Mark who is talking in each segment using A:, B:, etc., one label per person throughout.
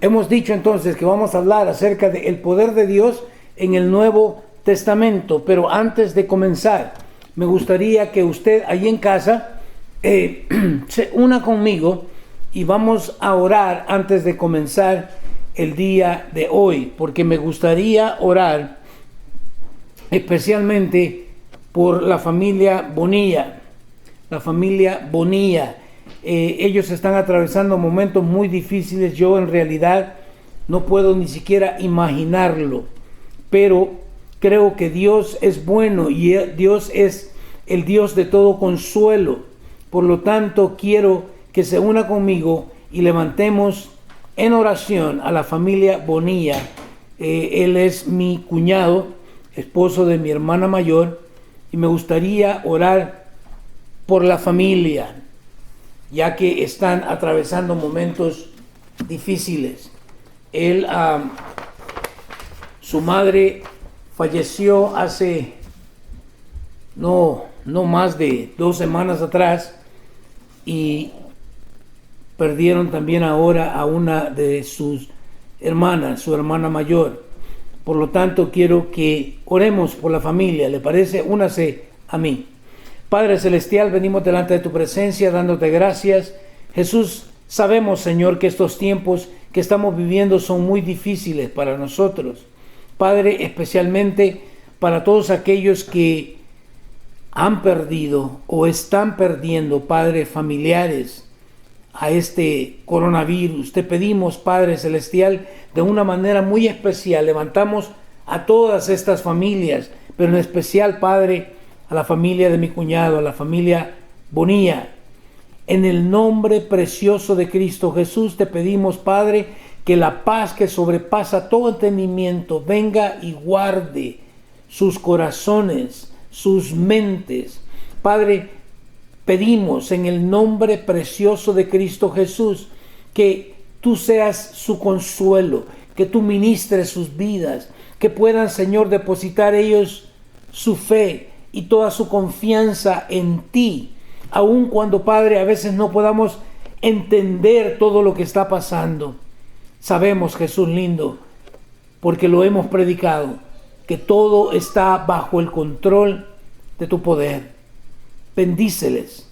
A: Hemos dicho entonces que vamos a hablar acerca del poder de Dios en el Nuevo Testamento, pero antes de comenzar, me gustaría que usted allí en casa se una conmigo y vamos a orar antes de comenzar el día de hoy, porque me gustaría orar especialmente por la familia Bonilla. La familia Bonilla, ellos están atravesando momentos muy difíciles. Yo en realidad no puedo ni siquiera imaginarlo, pero creo que Dios es bueno y Dios es el Dios de todo consuelo. Por lo tanto, quiero que se una conmigo y levantemos en oración a la familia Bonilla. Él es mi cuñado, esposo de mi hermana mayor, y me gustaría orar por la familia, ya que están atravesando momentos difíciles. Su madre falleció hace no más de 2 semanas atrás, y perdieron también ahora a una de sus hermanas, su hermana mayor. Por lo tanto, quiero que oremos por la familia. ¿Le parece? Únase a mí. Padre Celestial, venimos delante de tu presencia dándote gracias. Jesús, sabemos, Señor, que estos tiempos que estamos viviendo son muy difíciles para nosotros. Padre, especialmente para todos aquellos que han perdido o están perdiendo, Padre, familiares a este coronavirus. Te pedimos, Padre Celestial, de una manera muy especial, levantamos a todas estas familias, pero en especial, Padre, a la familia de mi cuñado, a la familia Bonilla. En el nombre precioso de Cristo Jesús te pedimos, Padre, que la paz que sobrepasa todo entendimiento venga y guarde sus corazones, sus mentes. Padre, pedimos en el nombre precioso de Cristo Jesús que tú seas su consuelo, que tú ministres sus vidas, que puedan, Señor, depositar ellos su fe y toda su confianza en ti, aun cuando, Padre, a veces no podamos entender todo lo que está pasando. Sabemos, Jesús lindo, porque lo hemos predicado, que todo está bajo el control de tu poder. Bendíceles,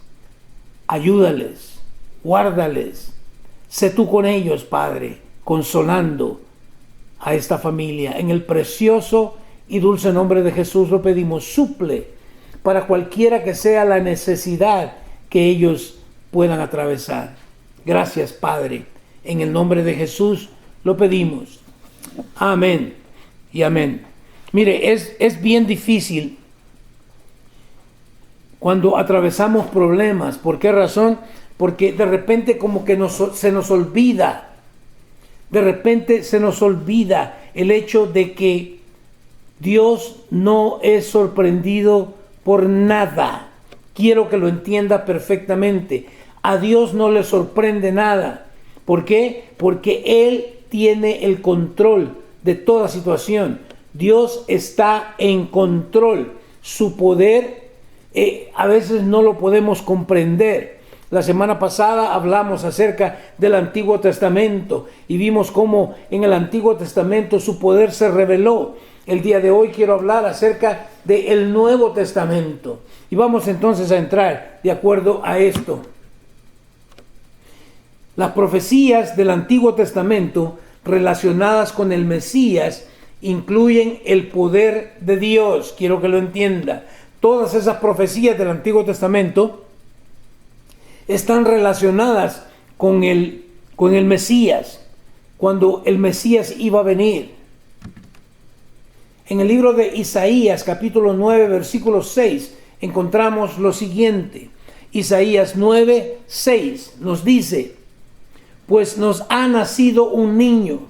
A: ayúdales, guárdales. Sé tú con ellos, Padre, consolando a esta familia. En el precioso y dulce nombre de Jesús lo pedimos. Suple para cualquiera que sea la necesidad que ellos puedan atravesar. Gracias, Padre. En el nombre de Jesús lo pedimos. Amén y amén. Mire, es bien difícil cuando atravesamos problemas. ¿Por qué razón? Porque de repente como que se nos olvida. De repente se nos olvida el hecho de que Dios no es sorprendido por nada. Quiero que lo entienda perfectamente. A Dios no le sorprende nada. ¿Por qué? Porque Él tiene el control de toda situación. Dios está en control. Su poder a veces no lo podemos comprender. La semana pasada hablamos acerca del Antiguo Testamento y vimos cómo en el Antiguo Testamento su poder se reveló. El día de hoy quiero hablar acerca del Nuevo Testamento. Y vamos entonces a entrar de acuerdo a esto. Las profecías del Antiguo Testamento relacionadas con el Mesías incluyen el poder de Dios. Quiero que lo entienda. Todas esas profecías del Antiguo Testamento están relacionadas con el Mesías, cuando el Mesías iba a venir. En el libro de Isaías, capítulo 9, versículo 6, encontramos lo siguiente. Isaías 9, 6 nos dice: pues nos ha nacido un niño,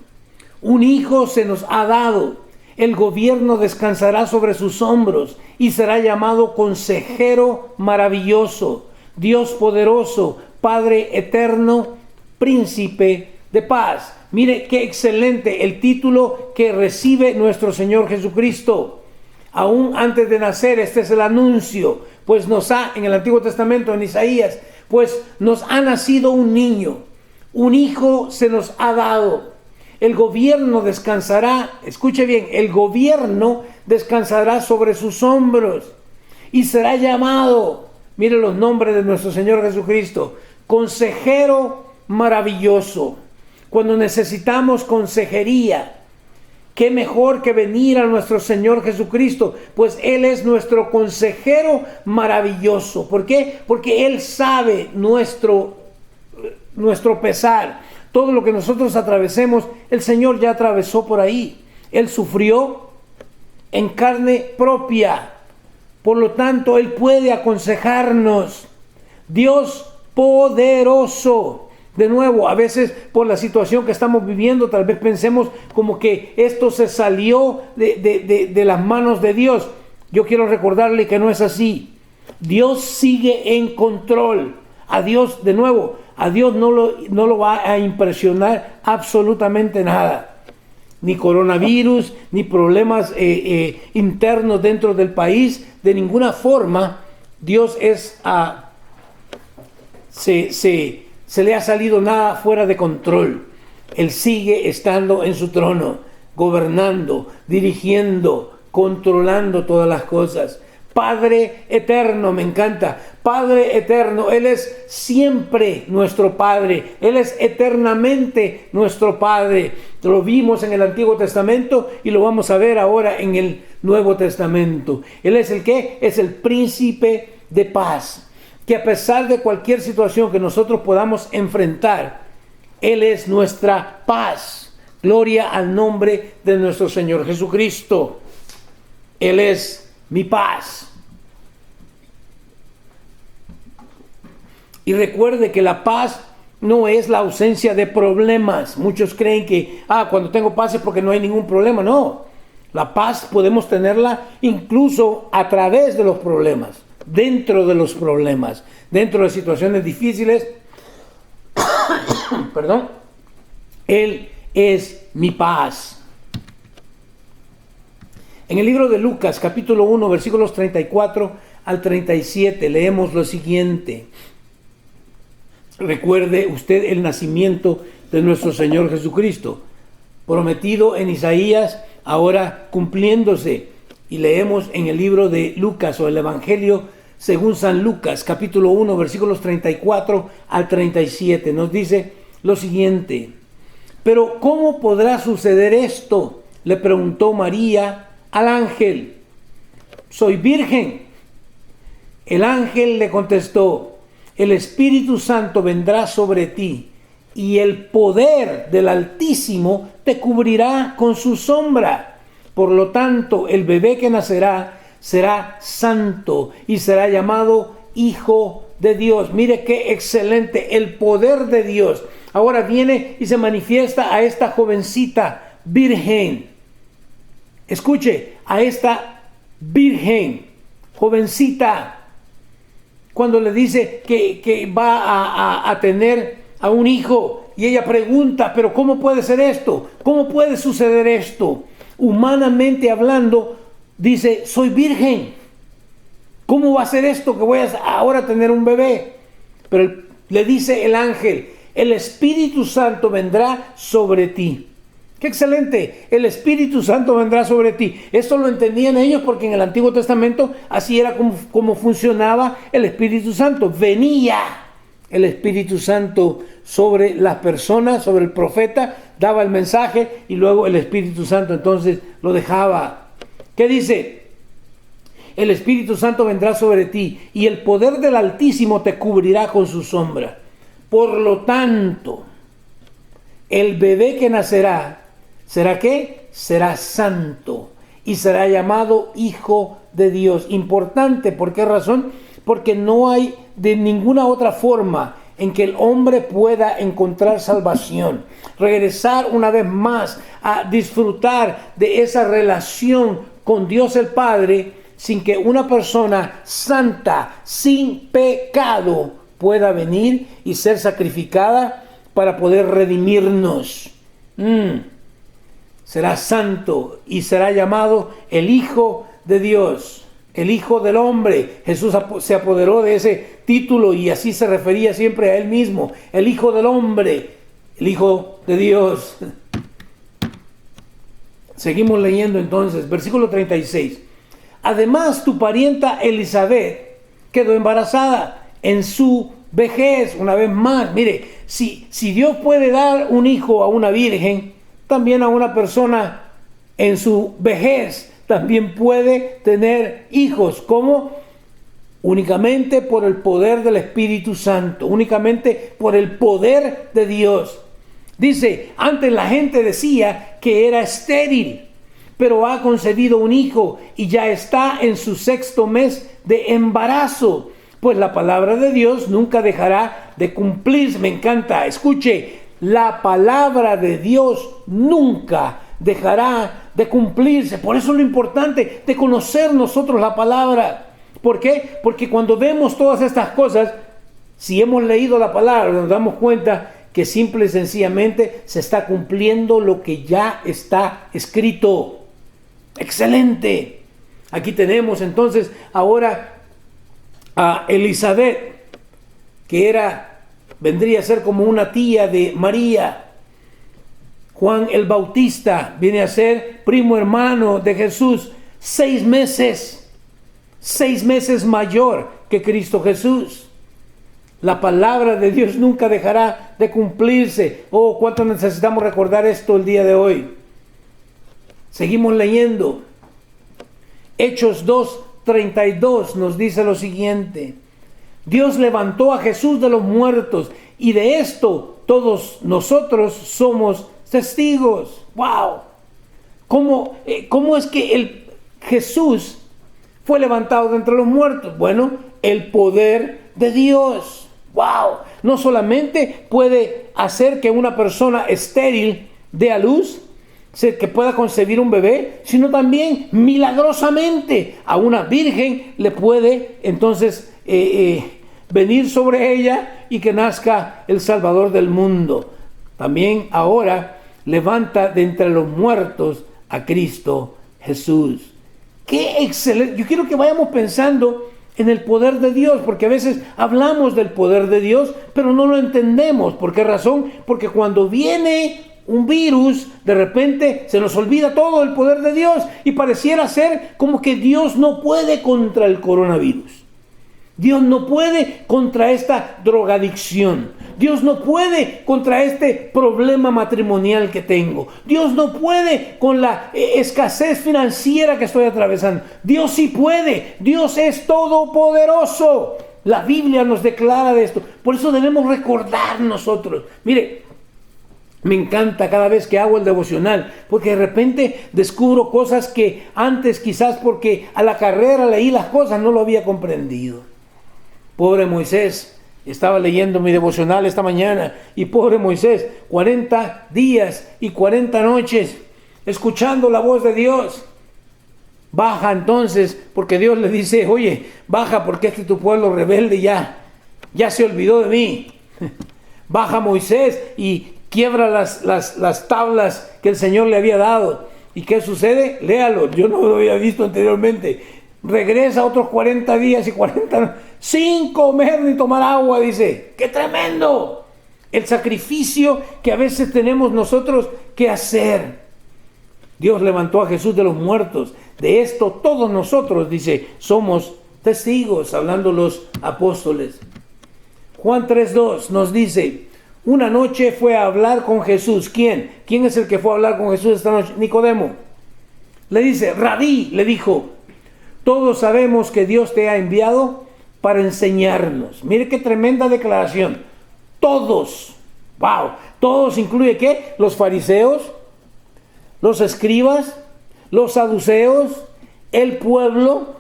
A: un hijo se nos ha dado, el gobierno descansará sobre sus hombros y será llamado Consejero Maravilloso, Dios Poderoso, Padre Eterno, Príncipe de Paz. Mire qué excelente el título que recibe nuestro Señor Jesucristo. Aún antes de nacer, este es el anuncio. Pues en el Antiguo Testamento, en Isaías, pues nos ha nacido un niño, un hijo se nos ha dado. El gobierno descansará, escuche bien, el gobierno descansará sobre sus hombros y será llamado, mire los nombres de nuestro Señor Jesucristo: Consejero maravilloso. Cuando necesitamos consejería, qué mejor que venir a nuestro Señor Jesucristo, pues Él es nuestro consejero maravilloso. ¿Por qué? Porque Él sabe nuestro pesar. Todo lo que nosotros atravesemos, el Señor ya atravesó por ahí. Él sufrió en carne propia. Por lo tanto, Él puede aconsejarnos. Dios poderoso. De nuevo, a veces por la situación que estamos viviendo, tal vez pensemos como que esto se salió de las manos de Dios. Yo quiero recordarle que no es así. Dios sigue en control. A Dios, de nuevo, a Dios no lo va a impresionar absolutamente nada. Ni coronavirus, ni problemas internos dentro del país. De ninguna forma, Dios se le ha salido nada fuera de control. Él sigue estando en su trono, gobernando, dirigiendo, controlando todas las cosas. Padre eterno, me encanta. Padre eterno, Él es siempre nuestro Padre. Él es eternamente nuestro Padre. Lo vimos en el Antiguo Testamento y lo vamos a ver ahora en el Nuevo Testamento. Él es el ¿qué? Es el príncipe de paz. Que a pesar de cualquier situación que nosotros podamos enfrentar, Él es nuestra paz. Gloria al nombre de nuestro Señor Jesucristo. Él es mi paz. Y recuerde que la paz no es la ausencia de problemas. Muchos creen que cuando tengo paz es porque no hay ningún problema. No, la paz podemos tenerla incluso a través de los problemas, dentro de los problemas, dentro de situaciones difíciles. Perdón. Él es mi paz. En el libro de Lucas, capítulo 1, versículos 34 al 37, leemos lo siguiente. Recuerde usted el nacimiento de nuestro Señor Jesucristo, prometido en Isaías, ahora cumpliéndose. Y leemos en el libro de Lucas, o el Evangelio según San Lucas, capítulo 1, versículos 34 al 37. Nos dice lo siguiente: pero ¿cómo podrá suceder esto?, le preguntó María al ángel. Soy virgen. El ángel le contestó: el Espíritu Santo vendrá sobre ti, y el poder del Altísimo te cubrirá con su sombra. Por lo tanto, el bebé que nacerá será santo y será llamado Hijo de Dios. Mire qué excelente, el poder de Dios. Ahora viene y se manifiesta a esta jovencita virgen. Escuche, a esta virgen, jovencita, cuando le dice que va a tener a un hijo, y ella pregunta: pero ¿cómo puede ser esto? ¿Cómo puede suceder esto? Humanamente hablando, dice: soy virgen. ¿Cómo va a ser esto que voy a ahora tener un bebé? Pero le dice el ángel: el Espíritu Santo vendrá sobre ti. ¡Qué excelente! El Espíritu Santo vendrá sobre ti. Esto lo entendían ellos porque en el Antiguo Testamento así era como funcionaba el Espíritu Santo. Venía el Espíritu Santo sobre las personas, sobre el profeta, daba el mensaje y luego el Espíritu Santo entonces lo dejaba. ¿Qué dice? El Espíritu Santo vendrá sobre ti y el poder del Altísimo te cubrirá con su sombra. Por lo tanto, el bebé que nacerá, ¿será qué? Será santo y será llamado Hijo de Dios. Importante, ¿por qué razón? Porque no hay de ninguna otra forma en que el hombre pueda encontrar salvación, regresar una vez más a disfrutar de esa relación con Dios el Padre, sin que una persona santa, sin pecado, pueda venir y ser sacrificada para poder redimirnos. Será santo y será llamado el Hijo de Dios, el Hijo del Hombre. Jesús se apoderó de ese título y así se refería siempre a Él mismo. El Hijo del Hombre, el Hijo de Dios. Seguimos leyendo entonces, versículo 36. Además, tu parienta Elizabeth quedó embarazada en su vejez. Una vez más, mire, si Dios puede dar un hijo a una virgen, también a una persona en su vejez también puede tener hijos. ¿Cómo? Únicamente por el poder del Espíritu Santo, únicamente por el poder de Dios. Dice, antes la gente decía que era estéril, pero ha concebido un hijo y ya está en su 6º mes de embarazo. Pues la palabra de Dios nunca dejará de cumplirse. Me encanta, escuche, la palabra de Dios nunca dejará de cumplirse. Por eso es lo importante de conocer nosotros la palabra. ¿Por qué? Porque cuando vemos todas estas cosas, si hemos leído la palabra, nos damos cuenta que simple y sencillamente se está cumpliendo lo que ya está escrito. Excelente. Aquí tenemos entonces ahora a Elizabeth, que vendría a ser como una tía de María. Juan el Bautista viene a ser primo hermano de Jesús, 6 meses mayor que Cristo Jesús. La palabra de Dios nunca dejará de cumplirse. Oh, cuánto necesitamos recordar esto el día de hoy. Seguimos leyendo. Hechos 2:32 nos dice lo siguiente. Dios levantó a Jesús de los muertos y de esto todos nosotros somos testigos. ¡Wow! ¿Cómo es que Jesús fue levantado de entre los muertos? Bueno, el poder de Dios. ¡Wow! No solamente puede hacer que una persona estéril dé a luz, que pueda concebir un bebé, sino también milagrosamente a una virgen le puede entonces venir sobre ella y que nazca el Salvador del mundo. También ahora levanta de entre los muertos a Cristo Jesús. ¡Qué excelente! Yo quiero que vayamos pensando en el poder de Dios, porque a veces hablamos del poder de Dios, pero no lo entendemos. ¿Por qué razón? Porque cuando viene un virus, de repente se nos olvida todo el poder de Dios y pareciera ser como que Dios no puede contra el coronavirus. Dios no puede contra esta drogadicción. Dios no puede contra este problema matrimonial que tengo. Dios no puede con la escasez financiera que estoy atravesando. Dios sí puede. Dios es todopoderoso. La Biblia nos declara de esto. Por eso debemos recordar nosotros. Mire, me encanta cada vez que hago el devocional, porque de repente descubro cosas que antes quizás porque a la carrera leí las cosas no lo había comprendido. Pobre Moisés, estaba leyendo mi devocional esta mañana y pobre Moisés, 40 días y 40 noches escuchando la voz de Dios. Baja entonces, porque Dios le dice, oye, baja porque tu pueblo rebelde ya se olvidó de mí. Baja Moisés y quiebra las tablas que el Señor le había dado. ¿Y qué sucede? Léalo, yo no lo había visto anteriormente. Regresa otros 40 días y 40 sin comer ni tomar agua, dice. ¡Qué tremendo! El sacrificio que a veces tenemos nosotros que hacer. Dios levantó a Jesús de los muertos. De esto todos nosotros, dice, somos testigos, hablando los apóstoles. Juan 3:2 nos dice, una noche fue a hablar con Jesús. ¿Quién? ¿Quién es el que fue a hablar con Jesús esta noche? Nicodemo. Le dice, Rabí, le dijo, todos sabemos que Dios te ha enviado para enseñarnos. Mire qué tremenda declaración. Todos. ¡Wow! Todos incluye ¿qué? Los fariseos, los escribas, los saduceos, el pueblo.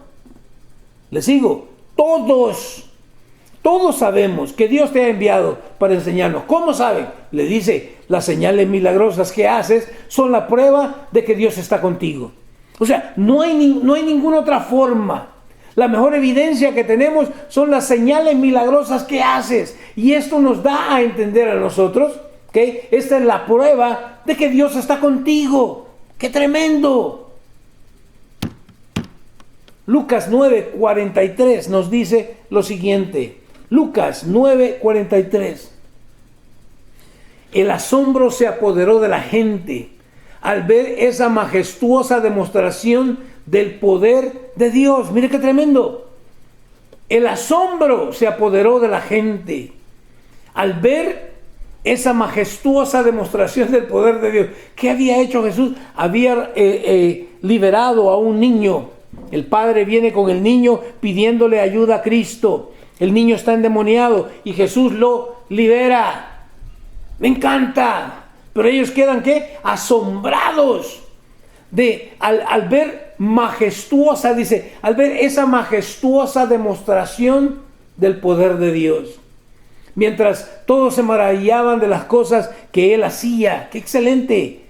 A: ¿Le sigo? Todos. Todos sabemos que Dios te ha enviado para enseñarnos. ¿Cómo saben? Le dice, las señales milagrosas que haces son la prueba de que Dios está contigo. O sea, no hay ninguna otra forma. La mejor evidencia que tenemos son las señales milagrosas que haces. Y esto nos da a entender a nosotros que esta es la prueba de que Dios está contigo. ¡Qué tremendo! Lucas 9:43 nos dice lo siguiente. Lucas 9:43. El asombro se apoderó de la gente al ver esa majestuosa demostración del poder de Dios. Mire qué tremendo. El asombro se apoderó de la gente al ver esa majestuosa demostración del poder de Dios. ¿Qué había hecho Jesús? Había liberado a un niño. El padre viene con el niño pidiéndole ayuda a Cristo. El niño está endemoniado y Jesús lo libera. Me encanta. Pero ellos quedan, ¿qué? Asombrados al ver majestuosa, dice, al ver esa majestuosa demostración del poder de Dios. Mientras todos se maravillaban de las cosas que Él hacía. ¡Qué excelente!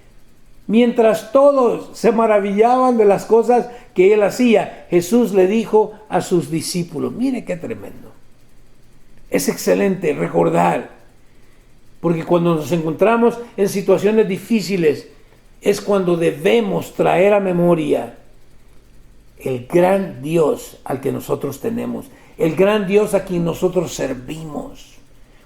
A: Mientras todos se maravillaban de las cosas que Él hacía, Jesús le dijo a sus discípulos, mire qué tremendo. Es excelente recordar, porque cuando nos encontramos en situaciones difíciles, es cuando debemos traer a memoria el gran Dios al que nosotros tenemos, el gran Dios a quien nosotros servimos.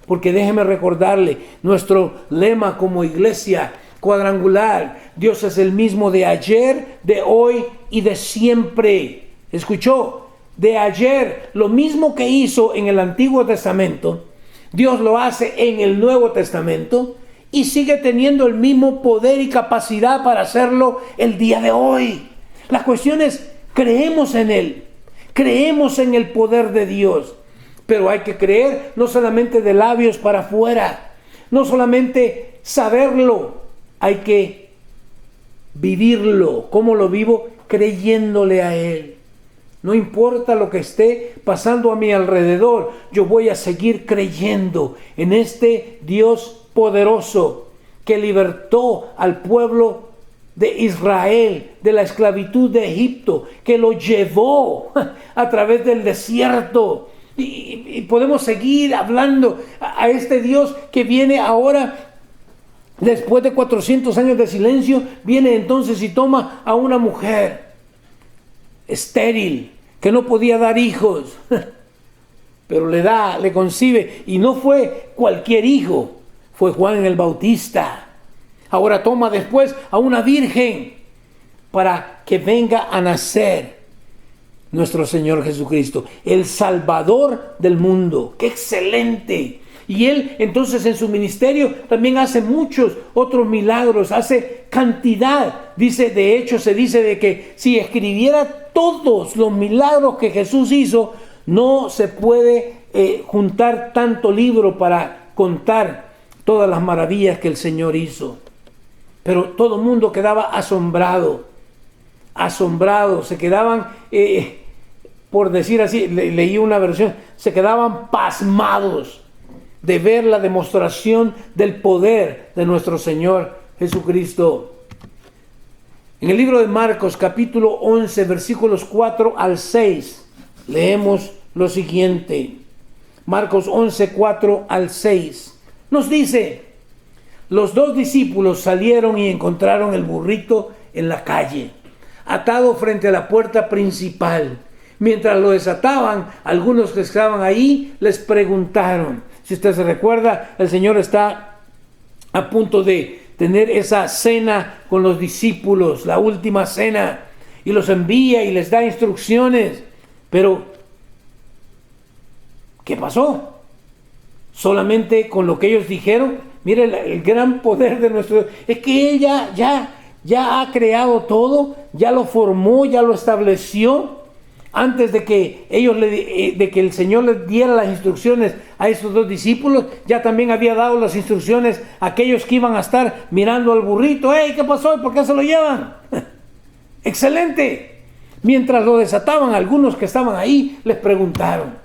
A: Porque déjeme recordarle, nuestro lema como iglesia cuadrangular, Dios es el mismo de ayer, de hoy y de siempre. ¿Escuchó? De ayer, lo mismo que hizo en el Antiguo Testamento, Dios lo hace en el Nuevo Testamento y sigue teniendo el mismo poder y capacidad para hacerlo el día de hoy. La cuestión es, creemos en Él, creemos en el poder de Dios. Pero hay que creer no solamente de labios para afuera, no solamente saberlo, hay que vivirlo. ¿Cómo lo vivo? Creyéndole a Él. No importa lo que esté pasando a mi alrededor, yo voy a seguir creyendo en este Dios poderoso que libertó al pueblo de Israel de la esclavitud de Egipto, que lo llevó a través del desierto. Y podemos seguir hablando a este Dios que viene ahora, después de 400 años de silencio, viene entonces y toma a una mujer estéril, que no podía dar hijos, pero le concibe, y no fue cualquier hijo, fue Juan el Bautista. Ahora toma después a una virgen para que venga a nacer nuestro Señor Jesucristo, el Salvador del mundo. ¡Qué excelente! Y Él entonces en su ministerio también hace muchos otros milagros, hace cantidad. Dice, de hecho se dice de que si escribiera todos los milagros que Jesús hizo, no se puede juntar tanto libro para contar todas las maravillas que el Señor hizo. Pero todo el mundo quedaba asombrado, se quedaban... por decir así, leí una versión, se quedaban pasmados de ver la demostración del poder de nuestro Señor Jesucristo. En el libro de Marcos, capítulo 11, versículos 4 al 6, leemos lo siguiente. Marcos 11, 4 al 6. Nos dice, los dos discípulos salieron y encontraron el burrito en la calle, atado frente a la puerta principal. Mientras lo desataban, algunos que estaban ahí les preguntaron. Si usted se recuerda, el Señor está a punto de tener esa cena con los discípulos, la última cena, y los envía y les da instrucciones. Pero, ¿qué pasó? Solamente con lo que ellos dijeron. Mire el gran poder de nuestro Dios. Es que Él ya ha creado todo, ya lo formó, ya lo estableció. Antes de que el Señor les diera las instrucciones a esos dos discípulos, ya también había dado las instrucciones a aquellos que iban a estar mirando al burrito. ¡Hey! ¿Qué pasó? ¿Por qué se lo llevan? ¡Excelente! Mientras lo desataban, algunos que estaban ahí les preguntaron,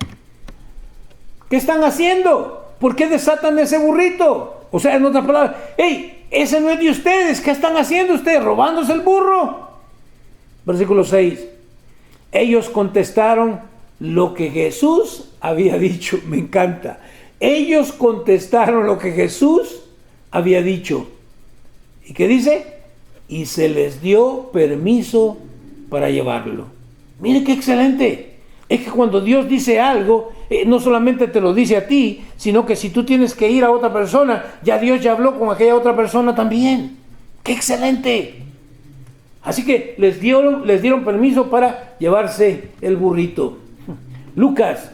A: ¿qué están haciendo? ¿Por qué desatan ese burrito? O sea, en otras palabras, ¡hey! Ese no es de ustedes. ¿Qué están haciendo ustedes? ¿Robándose el burro? Versículo 6. Ellos contestaron lo que Jesús había dicho. Me encanta. Ellos contestaron lo que Jesús había dicho. ¿Y qué dice? Y se les dio permiso para llevarlo. Mire qué excelente. Es que cuando Dios dice algo, no solamente te lo dice a ti, sino que si tú tienes que ir a otra persona, ya Dios ya habló con aquella otra persona también. ¡Qué excelente! Así que les dieron permiso para llevarse el burrito. Lucas,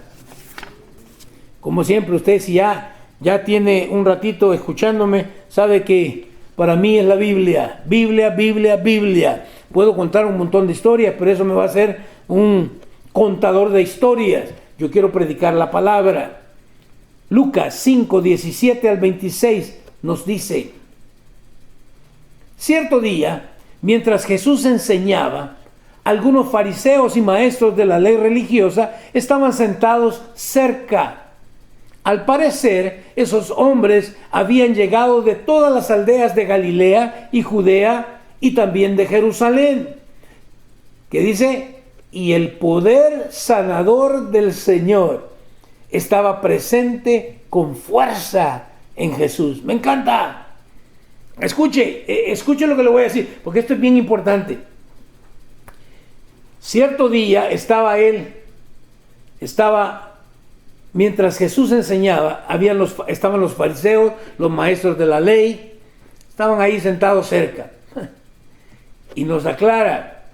A: como siempre, usted si ya tiene un ratito escuchándome, sabe que para mí es la Biblia. Biblia, Biblia, Biblia. Puedo contar un montón de historias, pero eso me va a hacer un contador de historias. Yo quiero predicar la palabra. Lucas 5, 17 al 26 nos dice: cierto día, mientras Jesús enseñaba, algunos fariseos y maestros de la ley religiosa estaban sentados cerca. Al parecer, esos hombres habían llegado de todas las aldeas de Galilea y Judea y también de Jerusalén. ¿Qué dice? Y el poder sanador del Señor estaba presente con fuerza en Jesús. ¡Me encanta! Escuche lo que le voy a decir, porque esto es bien importante. Cierto día mientras Jesús enseñaba, estaban los fariseos, los maestros de la ley, estaban ahí sentados cerca. Y nos aclara,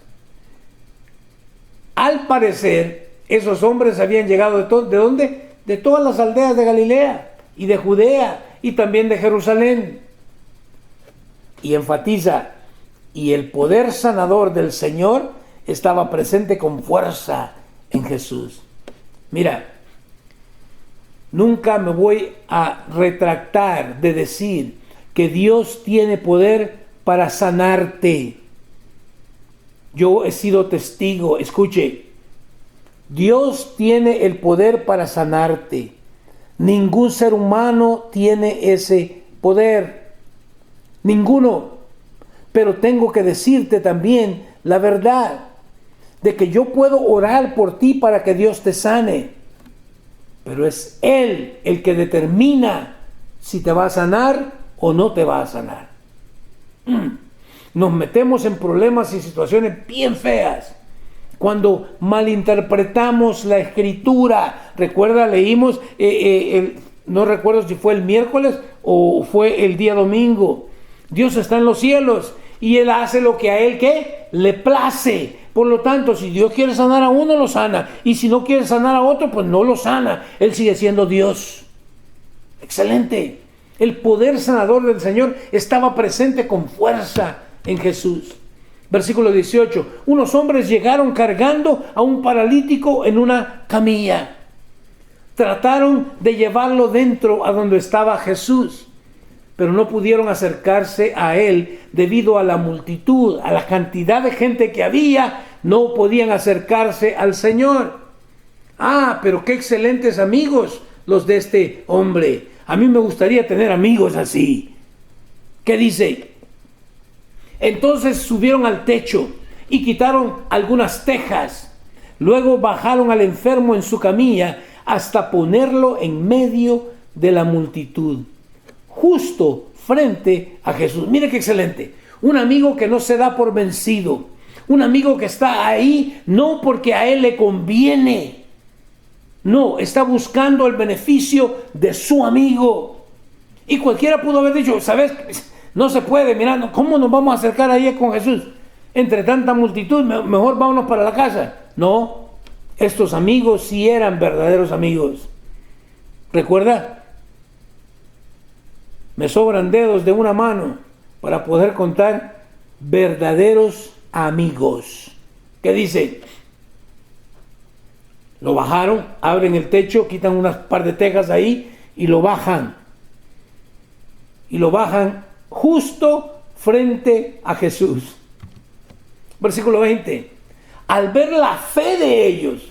A: al parecer, esos hombres habían llegado ¿de dónde? De todas las aldeas de Galilea y de Judea y también de Jerusalén. Y enfatiza, y el poder sanador del Señor estaba presente con fuerza en Jesús. Mira, nunca me voy a retractar de decir que Dios tiene poder para sanarte. Yo he sido testigo, escuche, Dios tiene el poder para sanarte. Ningún ser humano tiene ese poder. Ninguno. Pero tengo que decirte también la verdad de que yo puedo orar por ti para que Dios te sane. Pero es Él el que determina si te va a sanar o no te va a sanar. Nos metemos en problemas y situaciones bien feas cuando malinterpretamos la Escritura. Recuerda, leímos, no recuerdo si fue el miércoles o fue el día domingo. Dios está en los cielos y Él hace lo que a Él ¿qué? Le place. Por lo tanto, si Dios quiere sanar a uno, lo sana. Y si no quiere sanar a otro, pues no lo sana. Él sigue siendo Dios. Excelente. El poder sanador del Señor estaba presente con fuerza en Jesús. Versículo 18. Unos hombres llegaron cargando a un paralítico en una camilla. Trataron de llevarlo dentro a donde estaba Jesús, pero no pudieron acercarse a él debido a la multitud, a la cantidad de gente que había. No podían acercarse al Señor. Pero qué excelentes amigos los de este hombre. A mí me gustaría tener amigos así. ¿Qué dice? Entonces subieron al techo y quitaron algunas tejas. Luego bajaron al enfermo en su camilla hasta ponerlo en medio de la multitud, justo frente a Jesús. Mire qué excelente. Un amigo que no se da por vencido. Un amigo que está ahí no porque a él le conviene. No, está buscando el beneficio de su amigo. Y cualquiera pudo haber dicho, ¿sabes? No se puede, mira, ¿cómo nos vamos a acercar ahí con Jesús? Entre tanta multitud, mejor vámonos para la casa. No, estos amigos sí eran verdaderos amigos. ¿Recuerda? Me sobran dedos de una mano para poder contar verdaderos amigos. ¿Qué dice? Lo bajaron, abren el techo, quitan unas par de tejas ahí y lo bajan. Y lo bajan justo frente a Jesús. Versículo 20. Al ver la fe de ellos,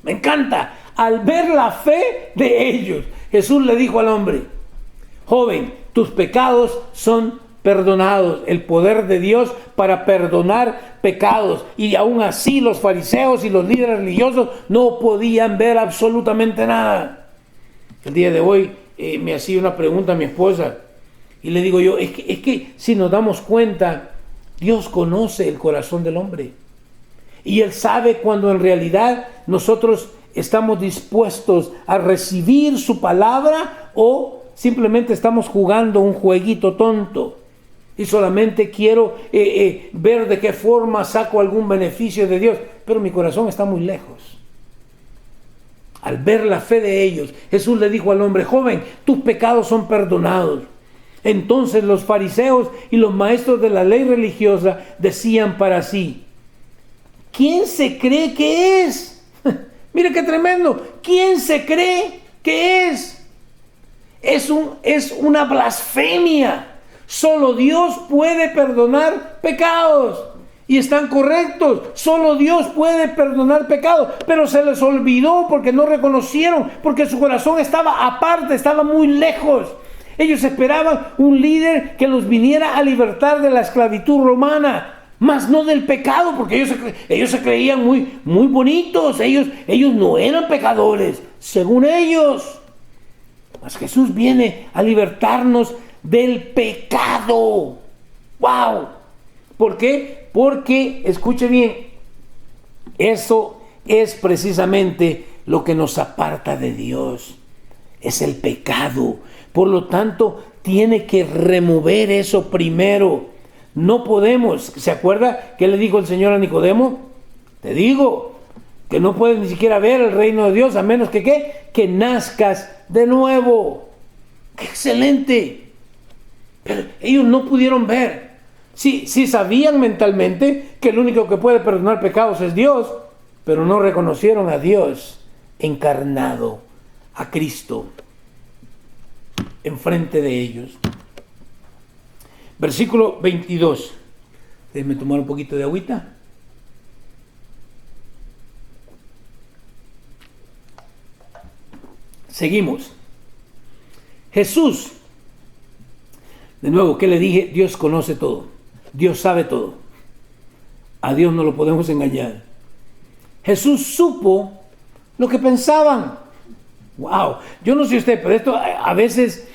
A: me encanta, al ver la fe de ellos, Jesús le dijo al hombre: joven, tus pecados son perdonados. El poder de Dios para perdonar pecados. Y aún así los fariseos y los líderes religiosos no podían ver absolutamente nada. El día de hoy me hacía una pregunta a mi esposa y le digo yo, es que si nos damos cuenta, Dios conoce el corazón del hombre y Él sabe cuando en realidad nosotros estamos dispuestos a recibir su palabra o simplemente estamos jugando un jueguito tonto. y solamente quiero ver de qué forma saco algún beneficio de Dios, pero mi corazón está muy lejos. Al ver la fe de ellos, Jesús le dijo al hombre: joven, tus pecados son perdonados. Entonces los fariseos y los maestros de la ley religiosa decían para sí: ¿quién se cree que es? Mire qué tremendo. ¿Quién se cree que es? Es una blasfemia. Solo Dios puede perdonar pecados. Y están correctos. Solo Dios puede perdonar pecados. Pero se les olvidó porque no reconocieron, porque su corazón estaba aparte, estaba muy lejos. Ellos esperaban un líder que los viniera a libertar de la esclavitud romana, más no del pecado, porque ellos se creían muy, muy bonitos. Ellos no eran pecadores, según ellos. Mas Jesús viene a libertarnos del pecado. ¡Wow! ¿Por qué? Porque, escuche bien, eso es precisamente lo que nos aparta de Dios. Es el pecado. Por lo tanto, tiene que remover eso primero. No podemos. ¿Se acuerda qué le dijo el Señor a Nicodemo? Te digo que no puedes ni siquiera ver el reino de Dios a menos que ¿qué? Que nazcas de nuevo. ¡Qué excelente! Pero ellos no pudieron ver. Sí sabían mentalmente que el único que puede perdonar pecados es Dios, pero no reconocieron a Dios encarnado, a Cristo, enfrente de ellos. Versículo 22. Déjenme tomar un poquito de agüita. Seguimos. Jesús, de nuevo, ¿qué le dije? Dios conoce todo. Dios sabe todo. A Dios no lo podemos engañar. Jesús supo lo que pensaban. Wow. Yo no sé usted, pero esto a veces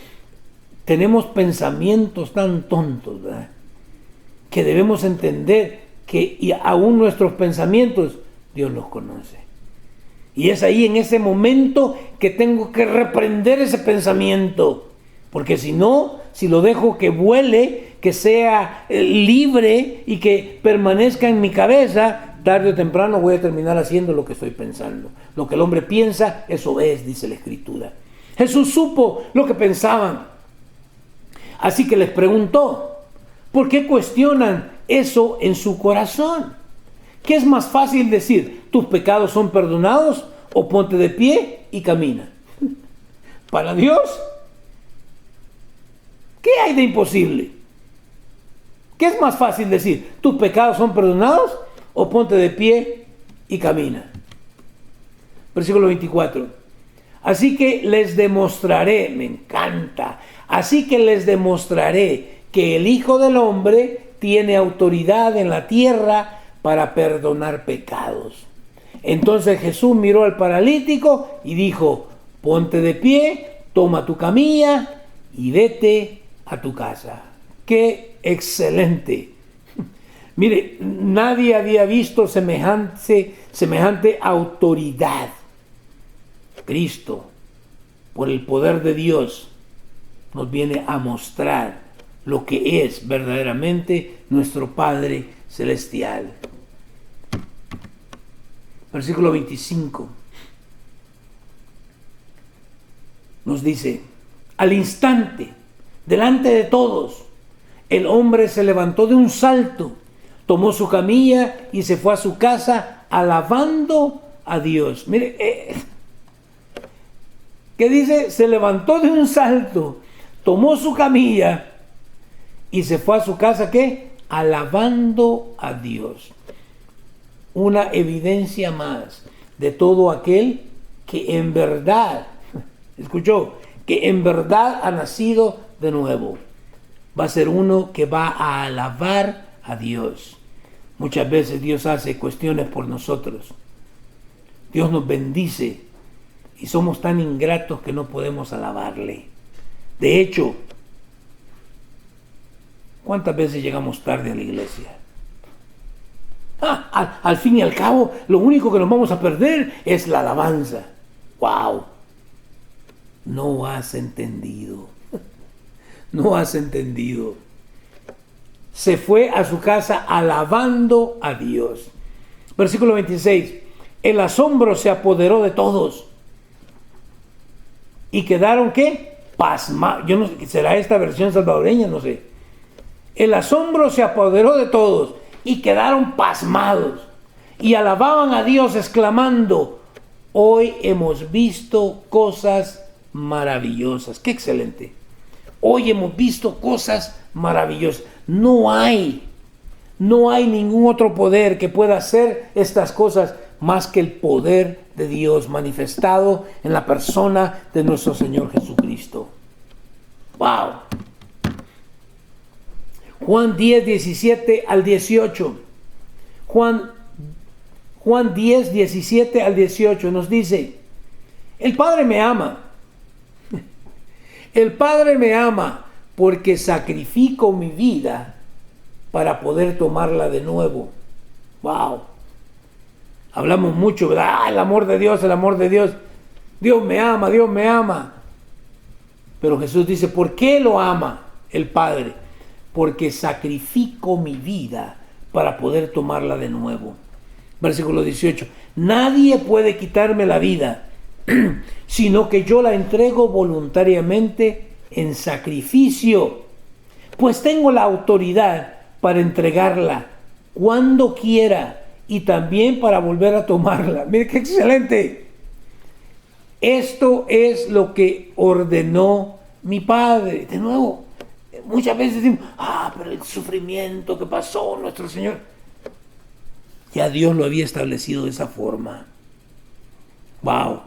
A: tenemos pensamientos tan tontos, ¿verdad? Que debemos entender que y aún nuestros pensamientos Dios los conoce. Y es ahí en ese momento que tengo que reprender ese pensamiento. Porque si no, si lo dejo que vuele, que sea libre y que permanezca en mi cabeza, tarde o temprano voy a terminar haciendo lo que estoy pensando. Lo que el hombre piensa, eso es, dice la Escritura. Jesús supo lo que pensaban. Así que les preguntó: ¿por qué cuestionan eso en su corazón? ¿Qué es más fácil decir? ¿Tus pecados son perdonados? ¿O ponte de pie y camina? Para Dios, ¿qué hay de imposible? ¿Qué es más fácil decir? ¿Tus pecados son perdonados? ¿O ponte de pie y camina? Versículo 24. Así que les demostraré, me encanta, así que les demostraré que el Hijo del Hombre tiene autoridad en la tierra para perdonar pecados. Entonces Jesús miró al paralítico y dijo: ponte de pie, toma tu camilla y vete a tu casa. ¡Qué excelente! Mire, nadie había visto semejante autoridad. Cristo, por el poder de Dios, nos viene a mostrar lo que es verdaderamente nuestro Padre Celestial. Versículo 25 nos dice: al instante, delante de todos, el hombre se levantó de un salto, tomó su camilla y se fue a su casa alabando a Dios. Mire, ¿qué dice? Se levantó de un salto, tomó su camilla y se fue a su casa, ¿qué? Alabando a Dios. Una evidencia más de todo aquel que en verdad, escuchó, que en verdad ha nacido de nuevo. Va a ser uno que va a alabar a Dios. Muchas veces Dios hace cuestiones por nosotros. Dios nos bendice y somos tan ingratos que no podemos alabarle. De hecho, ¿cuántas veces llegamos tarde a la iglesia? Al fin y al cabo, lo único que nos vamos a perder es la alabanza. ¡Wow! No has entendido. No has entendido. se fue a su casa alabando a Dios. Versículo 26. El asombro se apoderó de todos. Y quedaron, ¿qué? Pasmados. Yo no sé, ¿será esta versión salvadoreña? No sé. El asombro se apoderó de todos y quedaron pasmados. Y alababan a Dios exclamando: hoy hemos visto cosas maravillosas. ¡Qué excelente! Hoy hemos visto cosas maravillosas. No hay ningún otro poder que pueda hacer estas cosas más que el poder de Dios manifestado en la persona de nuestro Señor Jesucristo. ¡Wow! Juan 10, 17 al 18. Juan 10, 17 al 18 nos dice: el Padre me ama. El Padre me ama porque sacrifico mi vida para poder tomarla de nuevo. ¡Wow! Hablamos mucho, ¿verdad? El amor de Dios, el amor de Dios. Dios me ama, Dios me ama. Pero Jesús dice: ¿por qué lo ama el Padre? Porque sacrifico mi vida para poder tomarla de nuevo. Versículo 18. Nadie puede quitarme la vida, sino que yo la entrego voluntariamente en sacrificio, pues tengo la autoridad para entregarla cuando quiera y también para volver a tomarla. Mire qué excelente. Esto es lo que ordenó mi Padre. De nuevo, muchas veces decimos: pero el sufrimiento que pasó nuestro Señor, ya Dios lo había establecido de esa forma. Wow.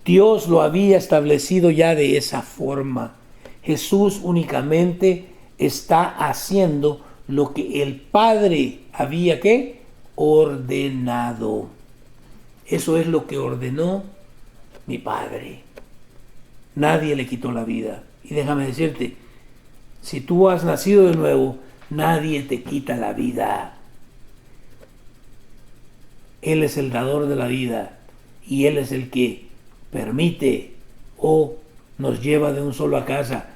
A: Dios lo había establecido ya de esa forma. Jesús únicamente está haciendo lo que el Padre había, ¿qué? Ordenado. Eso es lo que ordenó mi Padre. Nadie le quitó la vida. Y déjame decirte, si tú has nacido de nuevo, nadie te quita la vida. Él es el dador de la vida y Él es el que permite o nos lleva de un solo a casa.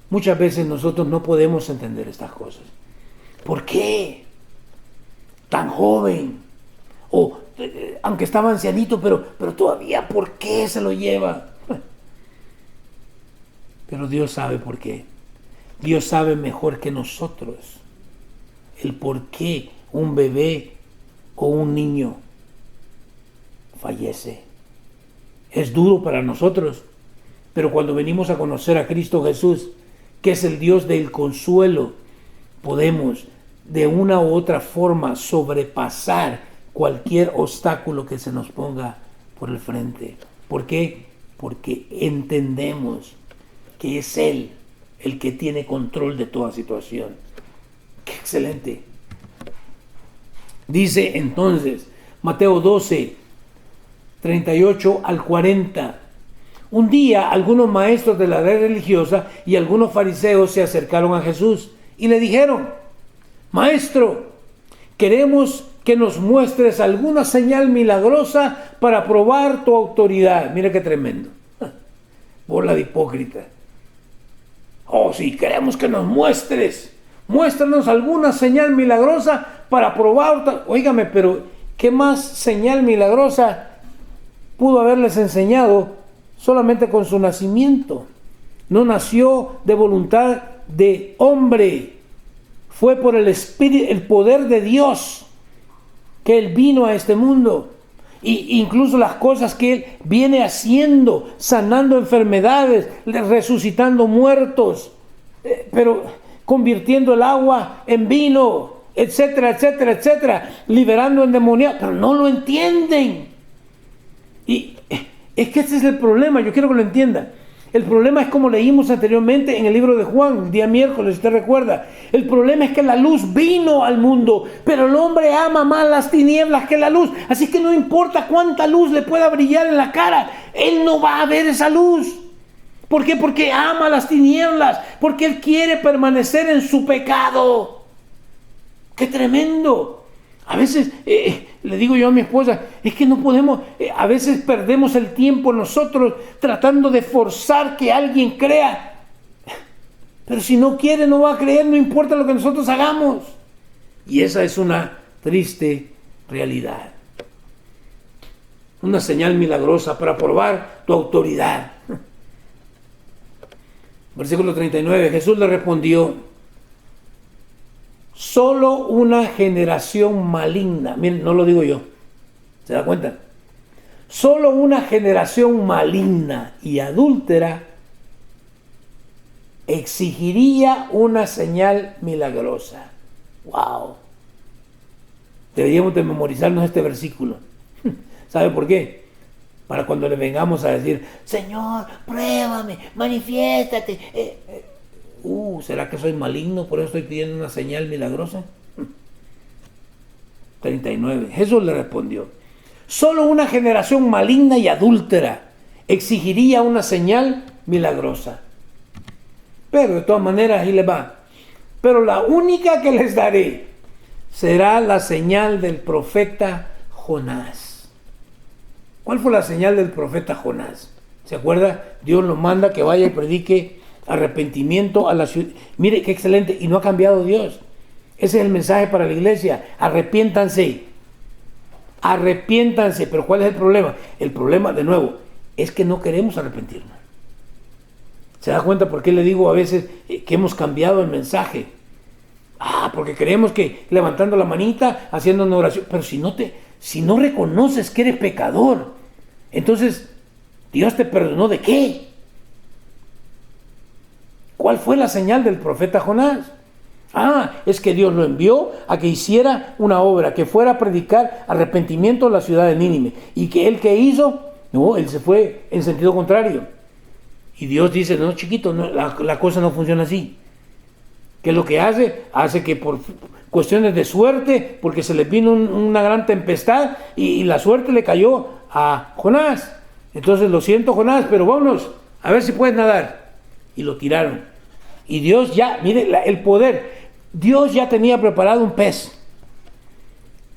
A: Muchas veces nosotros no podemos entender estas cosas. ¿Por qué? Tan joven. O aunque estaba ancianito, pero todavía, ¿por qué se lo lleva? Pero Dios sabe por qué. Dios sabe mejor que nosotros el por qué un bebé o un niño fallece. Es duro para nosotros, pero cuando venimos a conocer a Cristo Jesús, que es el Dios del consuelo, podemos de una u otra forma sobrepasar cualquier obstáculo que se nos ponga por el frente. ¿Por qué? Porque entendemos que es Él el que tiene control de toda situación. ¡Qué excelente! Dice entonces Mateo 12, 38 al 40. Un día algunos maestros de la ley religiosa y algunos fariseos se acercaron a Jesús y le dijeron: Maestro, queremos que nos muestres alguna señal milagrosa para probar tu autoridad. Mira qué tremendo. Bola de hipócrita. Oh, sí, queremos que nos muestres. Muéstranos alguna señal milagrosa para probar. Óigame, pero ¿qué más señal milagrosa pudo haberles enseñado solamente con su nacimiento? No nació de voluntad de hombre. Fue por el Espíritu, el poder de Dios, que Él vino a este mundo. Y incluso las cosas que Él viene haciendo, sanando enfermedades, resucitando muertos, pero convirtiendo el agua en vino, etcétera, etcétera, etcétera, liberando endemoniados, pero no lo entienden. Y es que ese es el problema, yo quiero que lo entiendan. El problema es como leímos anteriormente en el libro de Juan, el día miércoles, usted recuerda. El problema es que la luz vino al mundo, pero el hombre ama más las tinieblas que la luz. Así que no importa cuánta luz le pueda brillar en la cara, él no va a ver esa luz. ¿Por qué? Porque ama las tinieblas, porque él quiere permanecer en su pecado. ¡Qué tremendo! A veces, le digo yo a mi esposa, es que no podemos, a veces perdemos el tiempo nosotros tratando de forzar que alguien crea. Pero si no quiere, no va a creer, no importa lo que nosotros hagamos. Y esa es una triste realidad. Una señal milagrosa para probar tu autoridad. Versículo 39, Jesús le respondió: solo una generación maligna, miren, no lo digo yo, ¿se da cuenta? Solo una generación maligna y adúltera exigiría una señal milagrosa. ¡Wow! Deberíamos de memorizarnos este versículo. ¿Sabe por qué? Para cuando le vengamos a decir: Señor, pruébame, manifiéstate. ¿Será que soy maligno? Por eso estoy pidiendo una señal milagrosa. 39. Jesús le respondió: solo una generación maligna y adúltera exigiría una señal milagrosa. Pero de todas maneras, ahí le va. Pero la única que les daré será la señal del profeta Jonás. ¿Cuál fue la señal del profeta Jonás? ¿Se acuerda? Dios lo manda que vaya y predique arrepentimiento a la ciudad. Mire qué excelente. Y no ha cambiado Dios. Ese es el mensaje para la iglesia. Arrepiéntanse. Arrepiéntanse. Pero ¿cuál es el problema? El problema, de nuevo, es que no queremos arrepentirnos. ¿Se da cuenta por qué le digo a veces que hemos cambiado el mensaje? Porque creemos que levantando la manita, haciendo una oración. Pero si no reconoces que eres pecador, entonces Dios te perdonó ¿de qué? ¿Cuál fue la señal del profeta Jonás? Es que Dios lo envió a que hiciera una obra, que fuera a predicar arrepentimiento a la ciudad de Nínive. ¿Y que él qué hizo? No, él se fue en sentido contrario. Y Dios dice: no, chiquito, no, la cosa no funciona así. ¿Qué es lo que hace? Hace que por cuestiones de suerte, porque se le vino una gran tempestad y la suerte le cayó a Jonás. Entonces, lo siento, Jonás, pero vámonos, a ver si puedes nadar. Y lo tiraron. Y Dios ya, mire el poder, Dios ya tenía preparado un pez.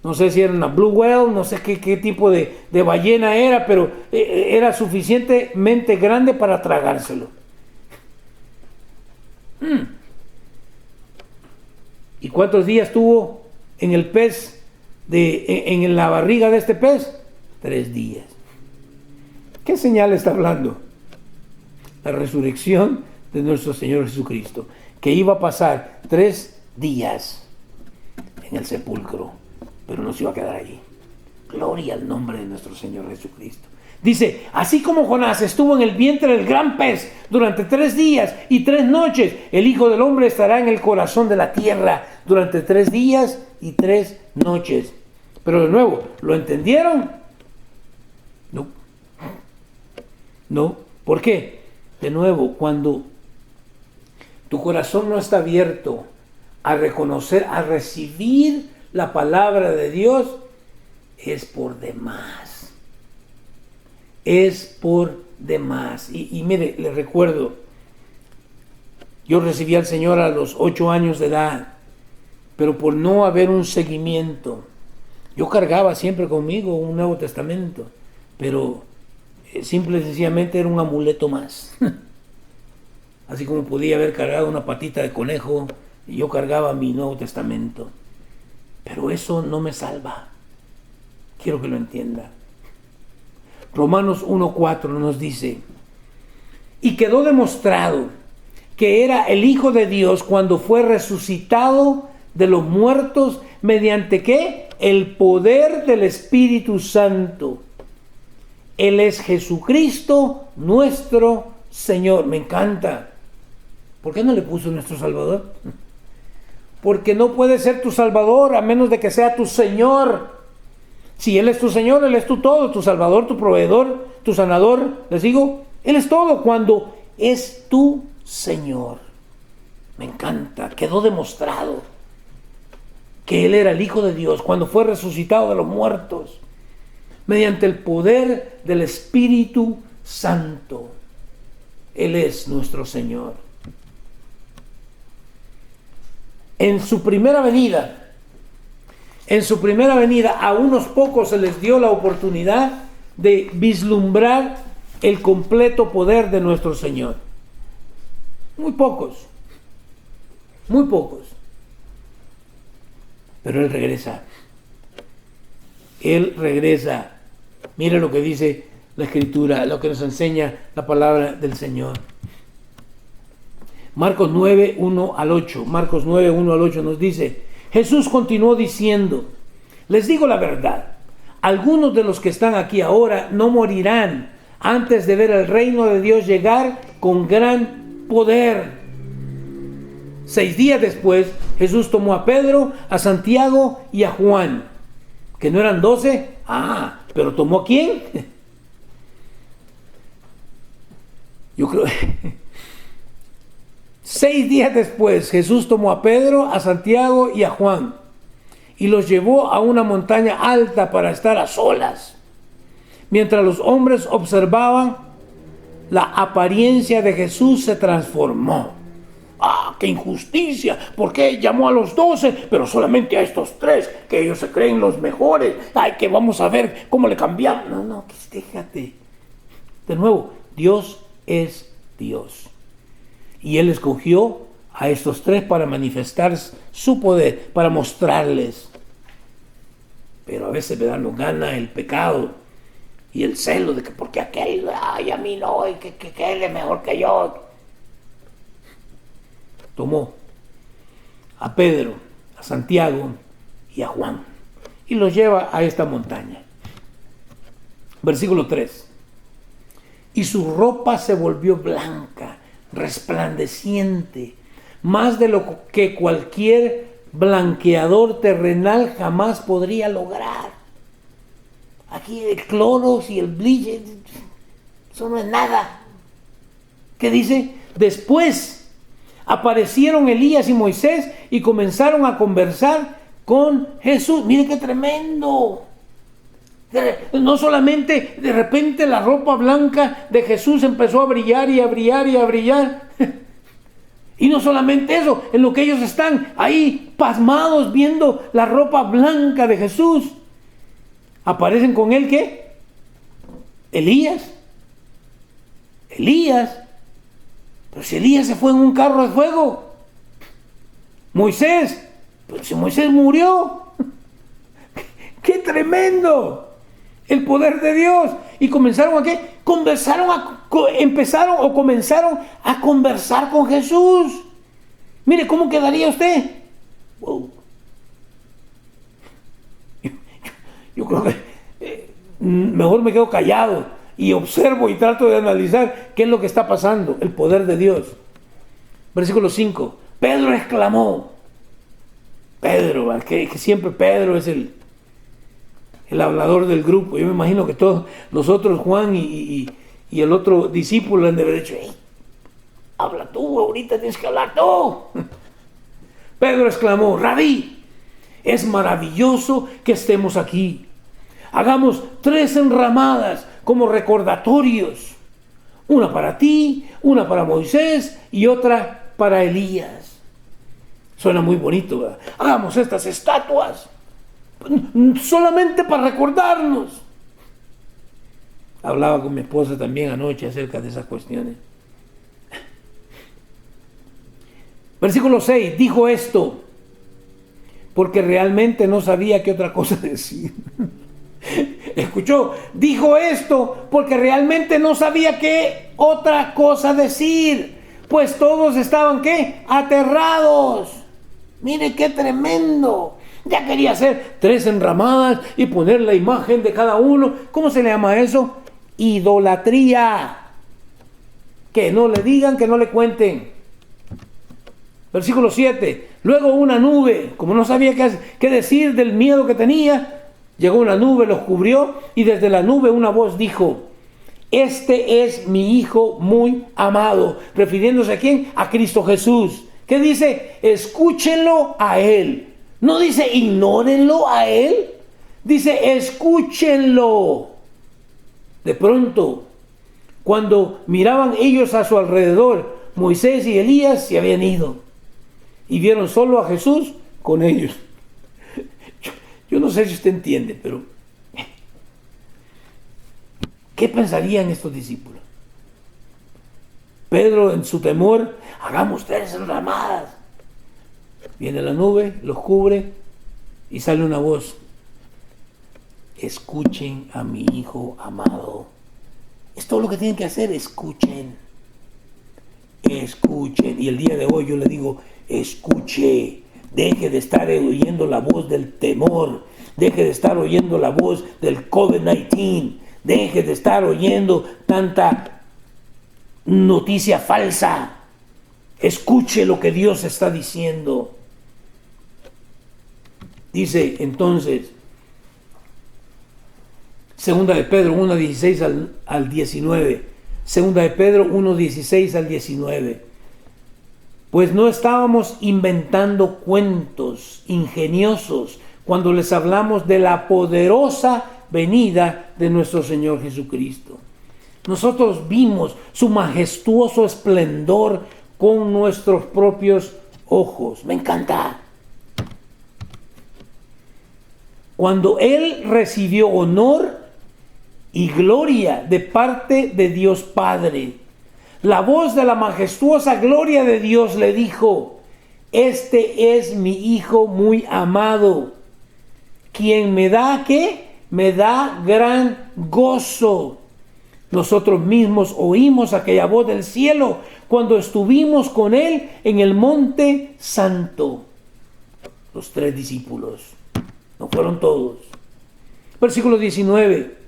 A: No sé si era una blue whale, no sé qué tipo de ballena era, pero era suficientemente grande para tragárselo. ¿Y cuántos días tuvo en el pez, en la barriga de este pez? 3 días. ¿Qué señal está hablando? La resurrección de nuestro Señor Jesucristo, que iba a pasar 3 días en el sepulcro, pero no se iba a quedar allí. Gloria al nombre de nuestro Señor Jesucristo. Dice: así como Jonás estuvo en el vientre del gran pez durante 3 días y 3 noches, el Hijo del Hombre estará en el corazón de la tierra durante 3 días y 3 noches. Pero de nuevo, ¿lo entendieron? No. ¿Por qué? De nuevo, cuando tu corazón no está abierto a reconocer, a recibir la palabra de Dios, es por demás. Es por demás. Y mire, le recuerdo, yo recibí al Señor a los 8 años de edad, pero por no haber un seguimiento, yo cargaba siempre conmigo un Nuevo Testamento, pero simple y sencillamente era un amuleto más. Así como podía haber cargado una patita de conejo, yo cargaba mi Nuevo Testamento. Pero eso no me salva. Quiero que lo entienda. Romanos 1:4 nos dice: y quedó demostrado que era el Hijo de Dios cuando fue resucitado de los muertos, mediante ¿qué? El poder del Espíritu Santo. Él es Jesucristo nuestro Señor. Me encanta. ¿Por qué no le puso nuestro Salvador? Porque no puede ser tu Salvador a menos de que sea tu Señor. Si Él es tu Señor, Él es tu todo, tu Salvador, tu proveedor, tu sanador. Les digo, Él es todo cuando es tu Señor. Me encanta. Quedó demostrado que Él era el Hijo de Dios cuando fue resucitado de los muertos, mediante el poder del Espíritu Santo. Él es nuestro Señor. En su primera venida, a unos pocos se les dio la oportunidad de vislumbrar el completo poder de nuestro Señor. Muy pocos. muy pocos. Pero Él regresa. Él regresa. Mira lo que dice la Escritura, lo que nos enseña la palabra del Señor. Marcos 9, 1 al 8. Marcos 9, 1 al 8 nos dice: Jesús continuó diciendo, les digo la verdad, algunos de los que están aquí ahora no morirán antes de ver el reino de Dios llegar con gran poder. 6 días después, Jesús tomó a Pedro, a Santiago y a Juan, que no eran 12. Pero ¿tomó a quién? Yo creo 6 días después, Jesús tomó a Pedro, a Santiago y a Juan y los llevó a una montaña alta para estar a solas. Mientras los hombres observaban, la apariencia de Jesús se transformó. ¡Qué injusticia! ¿Por qué llamó a los 12, pero solamente a estos 3, que ellos se creen los mejores? Que vamos a ver cómo le cambiamos. No, déjate. De nuevo, Dios es Dios. Y Él escogió a estos 3 para manifestar su poder, para mostrarles. Pero a veces me dan gana el pecado y el celo de que porque aquel, a mí no, y que él es mejor que yo. Tomó a Pedro, a Santiago y a Juan y los lleva a esta montaña. Versículo 3. Y su ropa se volvió blanca, resplandeciente, más de lo que cualquier blanqueador terrenal jamás podría lograr. Aquí el cloro y el bleach, eso no es nada. ¿Qué dice? Después aparecieron Elías y Moisés y comenzaron a conversar con Jesús. Mire qué tremendo. No solamente de repente la ropa blanca de Jesús empezó a brillar y a brillar y a brillar. Y no solamente eso, en lo que ellos están ahí pasmados viendo la ropa blanca de Jesús, aparecen con él ¿qué? Elías. Pero si Elías se fue en un carro de fuego. Moisés, pero si Moisés murió. ¡Qué tremendo! El poder de Dios. Y comenzaron a ¿qué? Comenzaron a conversar con Jesús. Mire, ¿cómo quedaría usted? Wow. Yo creo que mejor me quedo callado y observo y trato de analizar qué es lo que está pasando. El poder de Dios. Versículo 5. Pedro exclamó. Pedro, que siempre Pedro es el hablador del grupo. Yo me imagino que todos los otros, Juan y el otro discípulo, han de haber dicho: habla tú, ahorita tienes que hablar tú. Pedro exclamó: Rabí, es maravilloso que estemos aquí. Hagamos 3 enramadas como recordatorios. Una para ti, una para Moisés y otra para Elías. Suena muy bonito, ¿verdad? Hagamos estas estatuas solamente para recordarnos. Hablaba con mi esposa también anoche acerca de esas cuestiones. Versículo 6. Dijo esto porque realmente no sabía qué otra cosa decir. Escuchó, dijo esto porque realmente no sabía qué otra cosa decir, pues todos estaban ¿qué? Aterrados. Mire qué tremendo. Ya quería hacer 3 enramadas y poner la imagen de cada uno. ¿Cómo se le llama eso? Idolatría. Que no le digan, que no le cuenten. Versículo 7. Luego una nube, como no sabía qué decir del miedo que tenía, llegó una nube, los cubrió, y desde la nube una voz dijo: este es mi Hijo muy amado. ¿Refiriéndose a quién? A Cristo Jesús. ¿Qué dice? Escúchenlo a Él. No dice ignórenlo a Él. Dice escúchenlo. De pronto, cuando miraban ellos a su alrededor, Moisés y Elías se habían ido y vieron solo a Jesús con ellos. Yo no sé si usted entiende, pero ¿qué pensarían estos discípulos? Pedro, en su temor: hagamos 3 enramadas. Viene la nube, los cubre y sale una voz. Escuchen a mi Hijo amado. Es todo lo que tienen que hacer, escuchen. Escuchen. Y el día de hoy yo le digo, escuche. Deje de estar oyendo la voz del temor. Deje de estar oyendo la voz del COVID-19. Deje de estar oyendo tanta noticia falsa. Escuche lo que Dios está diciendo. Dice entonces, Segunda de Pedro 1:16 al 19. Segunda de Pedro 1:16 al 19. Pues no estábamos inventando cuentos ingeniosos cuando les hablamos de la poderosa venida de nuestro Señor Jesucristo. Nosotros vimos su majestuoso esplendor con nuestros propios ojos. Me encanta. Cuando Él recibió honor y gloria de parte de Dios Padre, la voz de la majestuosa gloria de Dios le dijo: este es mi Hijo muy amado, quien me da, ¿qué? Me da gran gozo. Nosotros mismos oímos aquella voz del cielo cuando estuvimos con Él en el monte santo. Los 3 discípulos, no fueron todos. Versículo 19.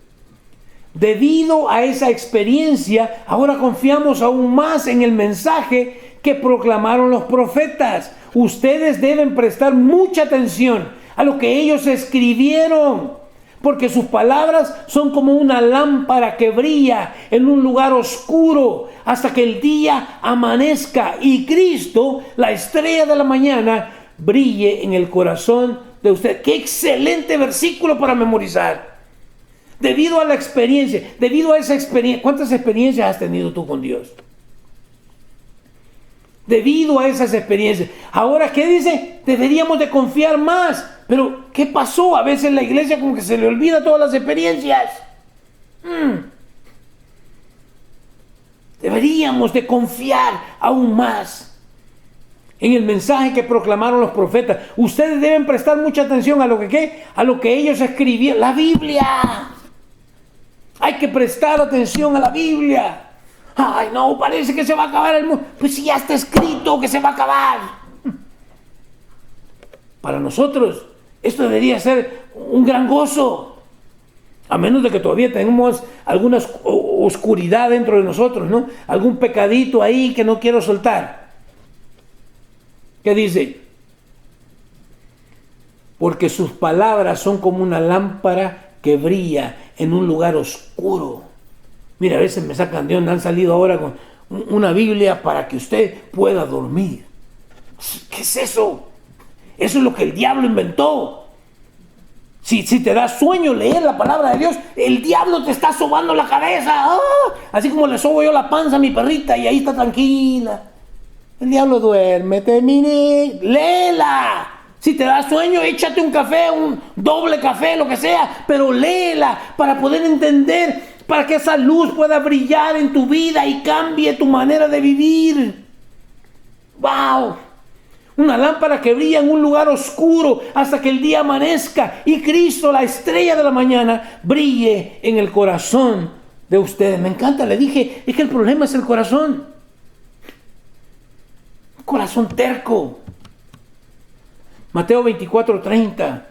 A: Debido a esa experiencia, ahora confiamos aún más en el mensaje que proclamaron los profetas. Ustedes deben prestar mucha atención a lo que ellos escribieron, porque sus palabras son como una lámpara que brilla en un lugar oscuro hasta que el día amanezca y Cristo, la estrella de la mañana, brille en el corazón de usted. ¡Qué excelente versículo para memorizar! Debido a la experiencia, debido a esa experiencia, ¿cuántas experiencias has tenido tú con Dios? Debido a esas experiencias. Ahora, ¿qué dice? Deberíamos de confiar más. Pero, ¿qué pasó? A veces la iglesia como que se le olvida todas las experiencias. Deberíamos de confiar aún más en el mensaje que proclamaron los profetas. Ustedes deben prestar mucha atención a lo que, ¿qué? A lo que ellos escribieron. La Biblia. Hay que prestar atención a la Biblia. Ay, no, parece que se va a acabar el mundo. Pues si ya está escrito que se va a acabar. Para nosotros, esto debería ser un gran gozo. A menos de que todavía tengamos alguna oscuridad dentro de nosotros, ¿no? Algún pecadito ahí que no quiero soltar. ¿Qué dice? Porque sus palabras son como una lámpara que brilla en un lugar oscuro. Mira, a veces me sacan de onda, han salido ahora con una Biblia para que usted pueda dormir. ¿Qué es eso? Eso es lo que el diablo inventó. Si te da sueño leer la palabra de Dios, el diablo te está sobando la cabeza. ¡Ah! Así como le sobo yo la panza a mi perrita y ahí está tranquila. El diablo duerme, termine, léela. Si te da sueño, échate un café, un doble café, lo que sea, pero léela para poder entender, para que esa luz pueda brillar en tu vida y cambie tu manera de vivir. ¡Wow! Una lámpara que brilla en un lugar oscuro hasta que el día amanezca y Cristo, la estrella de la mañana, brille en el corazón de ustedes. Me encanta, le dije, es que el problema es el corazón. Un corazón terco. Mateo 24:30.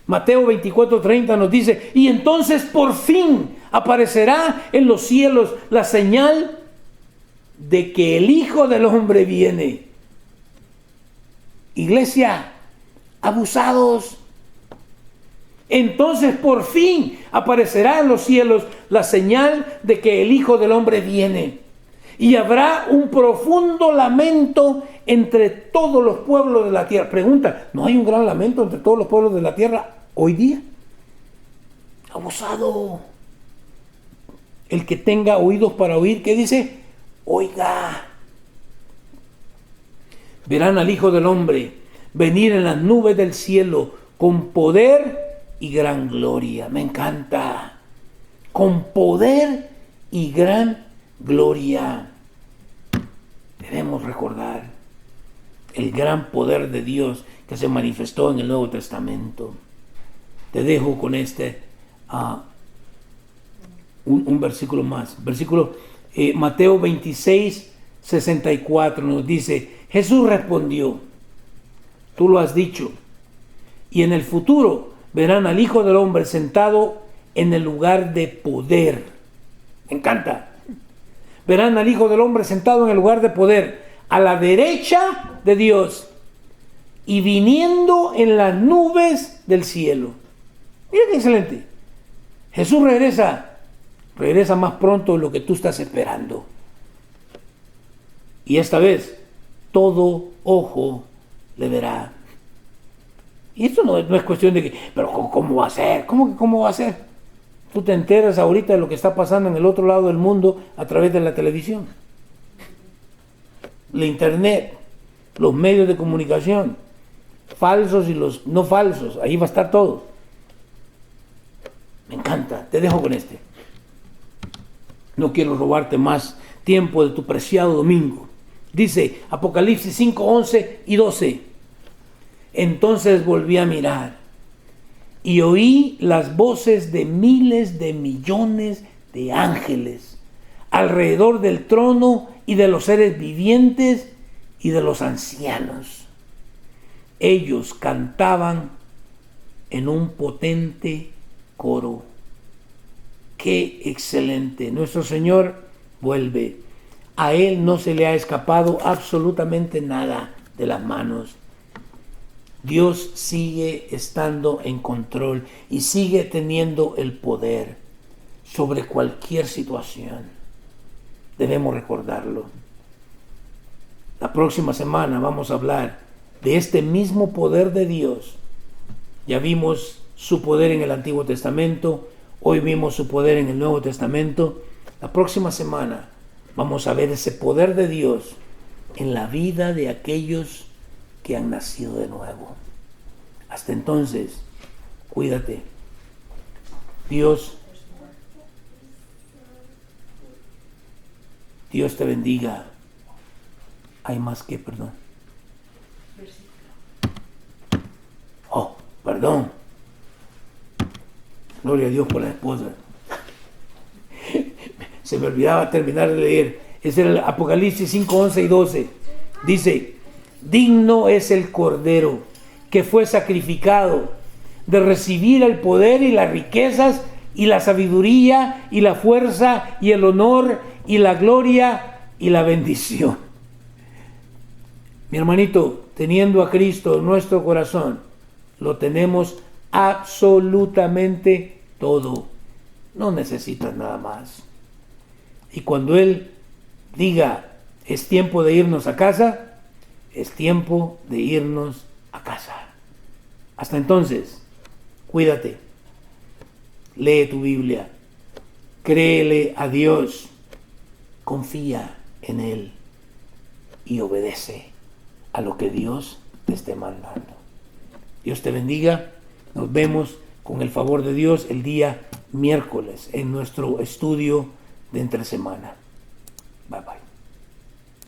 A: Mateo 24:30 nos dice: y entonces por fin aparecerá en los cielos la señal de que el Hijo del Hombre viene. Iglesia, abusados. Entonces por fin aparecerá en los cielos la señal de que el Hijo del Hombre viene. Y habrá un profundo lamento entre todos los pueblos de la tierra. Pregunta, ¿no hay un gran lamento entre todos los pueblos de la tierra hoy día? Abusado. El que tenga oídos para oír, ¿qué dice? Oiga. Verán al Hijo del Hombre venir en las nubes del cielo con poder y gran gloria. Me encanta. Con poder y gran gloria. Debemos recordar el gran poder de Dios que se manifestó en el Nuevo Testamento. Te dejo con un versículo más. Mateo 26, 64 nos dice: Jesús respondió, tú lo has dicho, y en el futuro verán al Hijo del Hombre sentado en el lugar de poder. Me encanta. Verán al Hijo del Hombre sentado en el lugar de poder, a la derecha de Dios, y viniendo en las nubes del cielo. Mira qué excelente. Jesús regresa más pronto de lo que tú estás esperando. Y esta vez todo ojo le verá. Y esto no es cuestión de que, pero ¿cómo va a ser? ¿Cómo va a ser? Tú te enteras ahorita de lo que está pasando en el otro lado del mundo a través de la televisión, la internet, los medios de comunicación, falsos y los no falsos. Ahí va a estar todo. Me encanta. Te dejo con este. No quiero robarte más tiempo de tu preciado domingo. Dice Apocalipsis 5, 11 y 12. Entonces volví a mirar y oí las voces de miles de millones de ángeles alrededor del trono y de los seres vivientes y de los ancianos. Ellos cantaban en un potente coro. ¡Qué excelente! Nuestro Señor vuelve. A Él no se le ha escapado absolutamente nada de las manos. Dios sigue estando en control y sigue teniendo el poder sobre cualquier situación. Debemos recordarlo. La próxima semana vamos a hablar de este mismo poder de Dios. Ya vimos su poder en el Antiguo Testamento, hoy vimos su poder en el Nuevo Testamento. La próxima semana vamos a ver ese poder de Dios en la vida de aquellos que han nacido de nuevo. Hasta entonces, cuídate. Dios te bendiga. Hay más que perdón. Oh, perdón. Gloria a Dios por la esposa. Se me olvidaba terminar de leer. Es el Apocalipsis 5, 11 y 12. Dice: digno es el Cordero que fue sacrificado de recibir el poder y las riquezas y la sabiduría y la fuerza y el honor y la gloria y la bendición. Mi hermanito, teniendo a Cristo en nuestro corazón, lo tenemos absolutamente todo. No necesitas nada más. Y cuando Él diga, es tiempo de irnos a casa, es tiempo de irnos a casa. Hasta entonces, cuídate. Lee tu Biblia. Créele a Dios. Confía en Él. Y obedece a lo que Dios te esté mandando. Dios te bendiga. Nos vemos con el favor de Dios el día miércoles en nuestro estudio de entre semana.